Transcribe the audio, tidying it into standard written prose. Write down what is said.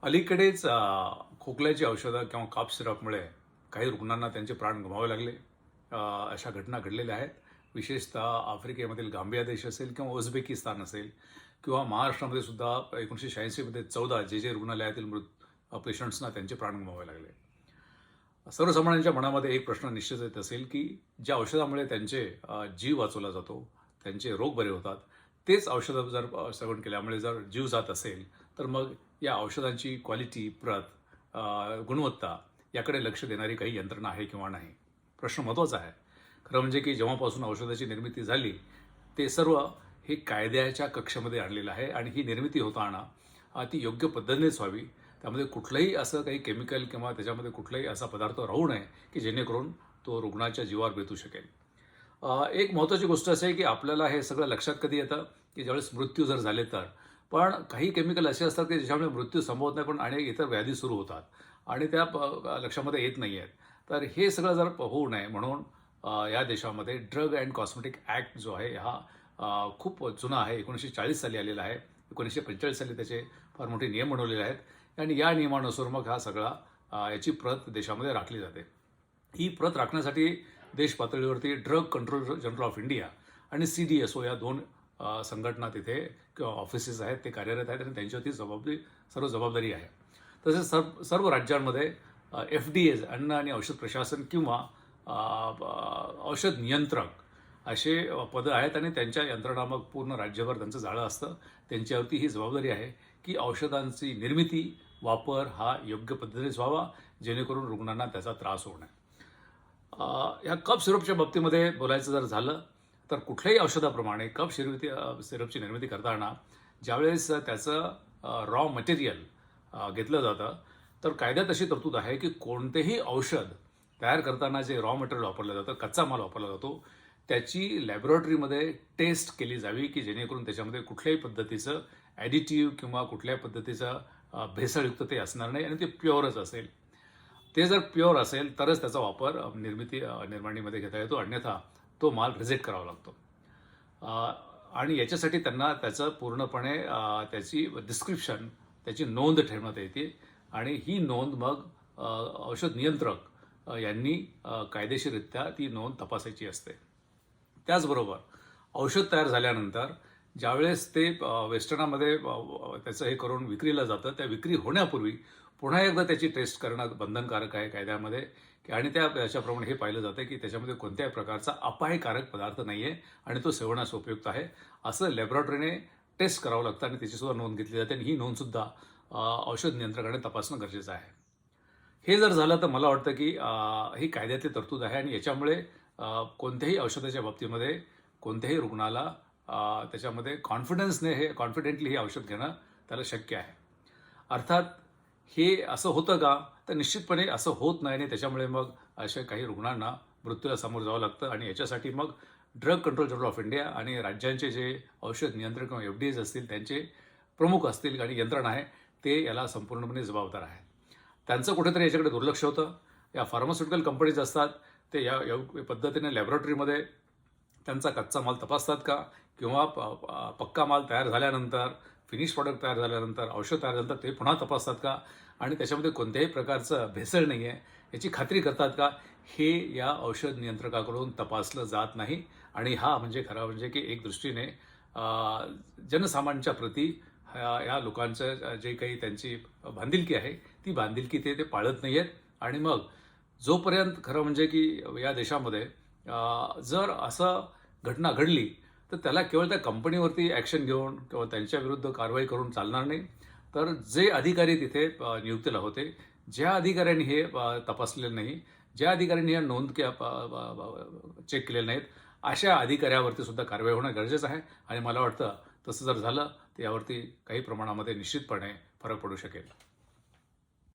अलीकडेच खोकल्याची औषधं किंवा कफ सिरपमुळे काही रुग्णांना त्यांचे प्राण गमवावे लागले. अशा घटना घडलेल्या आहेत. विशेषतः आफ्रिकेमधील गांबिया देश असेल किंवा उझबेकिस्तान असेल किंवा महाराष्ट्रामध्ये सुद्धा 1986 मध्ये 14 जे रुग्णालयातील पेशंट्सना त्यांचे प्राण गमवावे लागले. सर्वसामान्यांच्या मनामध्ये एक प्रश्न निश्चित येत असेल की ज्या औषधामुळे त्यांचे जीव वाचवला जातो, त्यांचे रोग बरे होतात, तेच औषधं जर सेवन केल्यामुळे जर जीव जात असेल तर मग या औषधांची क्वालिटी, प्रत, गुणवत्ता याकडे लक्ष देणारी काही यंत्रणा आहे किंवा नाही. प्रश्न महत्त्वाचा आहे. खरं म्हणजे की जेव्हापासून औषधाची निर्मिती झाली ते सर्व हे कायद्याच्या कक्षेमध्ये आणलेलं आहे आणि ही निर्मिती होताना ती योग्य पद्धतीनेच व्हावी. त्यामध्ये कुठलंही असं काही केमिकल किंवा त्याच्यामध्ये कुठलाही असा पदार्थ राहू नये की जेणेकरून तो रुग्णाच्या जीवावर बेतू शकेल. एक महत्त्वाची गोष्ट अशी आहे की आपल्याला हे सगळं लक्षात कधी येतं की ज्यावेळेस मृत्यू जर झाले तर. पण काही केमिकल असे असतात की ज्याच्यामुळे मृत्यू संभवत नाही पण अनेक इतर व्याधी सुरू होतात आणि त्या लक्षामध्ये येत नाही आहेत. तर हे सगळं जर होऊ नये म्हणून या देशामध्ये ड्रग अँड कॉस्मेटिक ॲक्ट जो आहे हा खूप जुना आहे. 1940 साली आलेला आहे. 1945 साली त्याचे फार मोठे नियम बनवलेले आहेत आणि या नियमानुसार मग हा सगळा याची प्रत देशामध्ये राखली जाते. ही प्रत राखण्यासाठी देश पातळीवरती drug control general of India आणि CDSO या दोन संघटना तिथे किंवा ऑफिसेस आहेत ते कार्यरत आहेत आणि त्यांच्यावरती सर्व जबाबदारी आहे. तसेच सर्व राज्यांमध्ये FDA अन्न आणि औषध प्रशासन किंवा औषध नियंत्रक असे पदं आहेत आणि त्यांच्या यंत्रणा मग पूर्ण राज्यभर त्यांचं जाळं असतं. त्यांच्यावरती ही जबाबदारी आहे की औषधांची निर्मिती, वापर हा योग्य पद्धतीनेच व्हावा जेणेकरून रुग्णांना त्याचा त्रास होऊ नये. या कफ सिरपच्या बाबतीमध्ये बोलायचं जर झालं तर कुठल्याही औषधाप्रमाणे कफ सिरपची निर्मिती करताना ज्यावेळेस त्याचं रॉ मटेरियल घेतलं जातं तर कायद्यात अशी तरतूद आहे की कोणतेही औषध तयार करताना जे रॉ मटेरियल वापरलं जातं, कच्चा माल वापरला जातो, त्याची लॅबोरेटरीमध्ये टेस्ट केली जावी की जेणेकरून त्याच्यामध्ये कुठल्याही पद्धतीचं ॲडिटिव्ह किंवा कुठल्याही पद्धतीचं भेसळयुक्त ते असणार नाही आणि ते प्युअरच असेल. ते जर प्युअर असेल तरच त्याचा वापर निर्माणीमध्ये घेता येतो, अन्यथा तो माल रिजेक्ट करावा लागतो. आणि याच्यासाठी त्यांना त्याचं पूर्णपणे त्याची डिस्क्रिप्शन, त्याची नोंद ठेवण्यात येते आणि ही नोंद मग औषध नियंत्रक यांनी कायदेशीररित्या ती नोंद तपासायची असते. त्याचबरोबर औषध तयार झाल्यानंतर ज्यावेळेस ते वेस्टर्नामध्ये त्याचं हे करून विक्रीला जातं, त्या विक्री होण्यापूर्वी पुन्हा एकदा त्याची टेस्ट करणं बंधनकारक आहे कायद्यामध्ये आणि त्याच्याप्रमाणे हे पाहिलं जातं की त्याच्यामध्ये कोणत्याही प्रकारचा अपायकारक पदार्थ नाही आहे आणि तो सेवनास उपयुक्त आहे असं लॅबोरेटरीने टेस्ट करावं लागतं आणि त्याचीसुद्धा नोंद घेतली जाते आणि ही नोंदसुद्धा औषध नियंत्रकाने तपासणं गरजेचं आहे. हे जर झालं तर मला वाटतं की ही कायद्यातली तरतूद आहे आणि याच्यामुळे कोणत्याही औषधाच्या बाबतीमध्ये कोणत्याही रुग्णाला त्याच्यामध्ये कॉन्फिडेंटली हे औषध घेणं त्याला शक्य आहे. अर्थात हे असं होतं का तर निश्चितपणे असं होत नाही आणि त्याच्यामुळे मग अशा काही रुग्णांना मृत्यूला सामोरं जावं लागतं आणि याच्यासाठी मग drug control general of India आणि राज्यांचे जे औषध नियंत्रक किंवा FDAs असतील त्यांचे प्रमुख असतील आणि यंत्रणा आहे ते याला संपूर्णपणे जबाबदार आहे. त्यांचं कुठेतरी याच्याकडे दुर्लक्ष होतं. या फार्मास्युटिकल कंपनीज असतात ते या पद्धतीने लॅबोरेटरीमध्ये त्यांचा कच्चा माल तपासतात का किंवा पक्का माल तयार झाल्यानंतर, फिनिश प्रॉडक्ट तयार झाल्यानंतर, औषध तयार झाल्यानंतर ते पुन्हा तपासतात का आणि त्याच्यामध्ये कोणत्याही प्रकारचं भेसळ नाही आहे याची खात्री करतात का, हे या औषध नियंत्रकाकडून तपासलं जात नाही. आणि हा म्हणजे खरा म्हणजे की एक दृष्टीने जनसामान्यांच्या प्रती या लोकांचं जे काही त्यांची बांधिलकी आहे ती बांधिलकी ते पाळत नाही आहेत. आणि मग जोपर्यंत खरं म्हणजे की या देशामध्ये जर असं घटना घडली तर त्याला केवळ त्या कंपनीवरती ॲक्शन घेऊन किंवा त्यांच्या विरुद्ध कारवाई करून चालणार नाही. तर जे अधिकारी तिथे नियुक्तीला होते, ज्या अधिकाऱ्यांनी हे तपासलेलं नाही, ज्या अधिकाऱ्यांनी या नोंद चेक केलेल्या नाहीत, अशा अधिकाऱ्यावरती सुद्धा कारवाई होणं गरजेचं आहे. आणि मला वाटतं तसं जर झालं तर यावरती काही प्रमाणामध्ये निश्चितपणे फरक पडू शकेल.